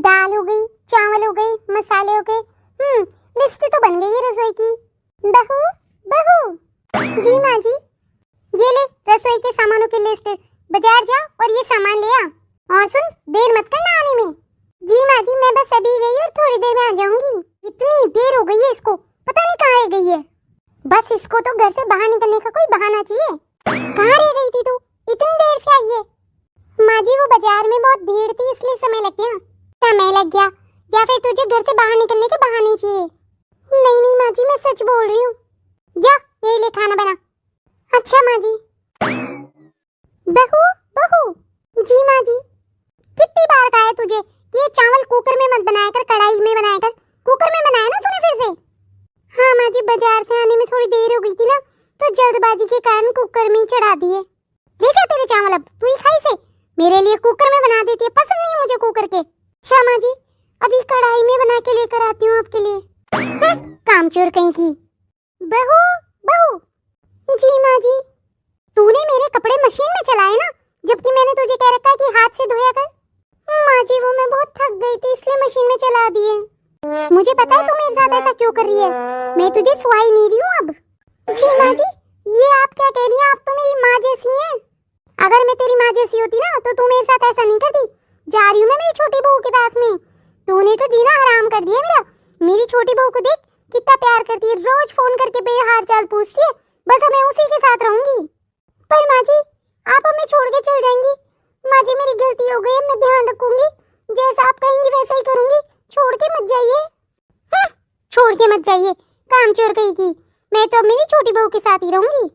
दाल हो गई, चावल हो गए, मसाले हो गए। लिस्ट तो बन गई है रसोई की। बहू बहू। जी माँ जी। ये ले रसोई के सामानों की लिस्ट। बाजार जा और ये सामान ले आ। और सुन, देर मत करना आने में। जी माँ जी, मैं बस अभी गई और थोड़ी देर में आ जाऊंगी। इतनी देर हो गई है इसको, पता नहीं कहाँ गई है। बस इसको तो घर से बाहर निकलने का कोई बहाना चाहिए। कहाँ रह गई थी तू? इतनी देर से आई है। माँ जी वो बाजार में बहुत भीड़ थी इसलिए समय लग गया। समय लग गया या फिर तुझे घर से बाहर निकलने के बहाने चाहिए? नहीं नहीं माँ जी, मैं सच बोल रही हूँ। जा मेरे लिए खाना बना। अच्छा माँ जी। बहू बहू। जी माँ जी। कितनी बार कहा है तुझे कि ये चावल कुकर में मत बनाया कर, कढ़ाई में बनाया कर। कुकर में बनाया ना तूने फिर से। हाँ माँ जी, बाजार से आने में थोड़ी देर हो गई थी ना, तो जल्दबाजी के कारण कुकर में ही चढ़ा दिए। ले जा तेरे चावल, अब तू ही खाई से। मेरे लिए कुकर में बना देती है, पसंद नहीं है मुझे कुकर के। अच्छा माँ जी, अभी कढ़ाई में बना के लेकर आती हूँ आपके लिए। कामचोर कहीं की। बहू बहू। जी माँ जी। तूने मेरे कपड़े मशीन में चलाए ना, जबकि मैंने तुझे कह रखा है कि हाथ से धोया कर। माँ जी वो मैं बहुत थक गई थी इसलिए मशीन में चला दिए। मुझे पता है तू मेरे साथ ऐसा क्यों कर रही है। मैं तुझे सुहाई नहीं रही हूँ अब। जी माँ जी, ये आप क्या कह रही हैं? आप तो मेरी माँ जैसी हैं। अगर मैं तेरी माँ जैसी होती ना तो तू मेरे साथ ऐसा नहीं करती। जा रही हूँ मैं मेरी छोटी बहू के पास में। तूने तो जीना हराम कर दिया मेरा। मेरी छोटी बहू को देख कितना प्यार करती है, रोज फोन करके मेरा हाल चाल पूछती है। बस मैं उसी के साथ रहूंगी। पर माँ जी आप हमें छोड़ के चल जाएंगी। माँ जी मेरी गलती हो गई, मैं ध्यान रखूंगी। जैसा आप कहेंगी वैसा ही करूंगी। छोड़ के मत जाइए। छोड़ के मत जाइए, कामचोर कहीं की। मैं तो मेरी छोटी बहू के साथ ही रहूंगी।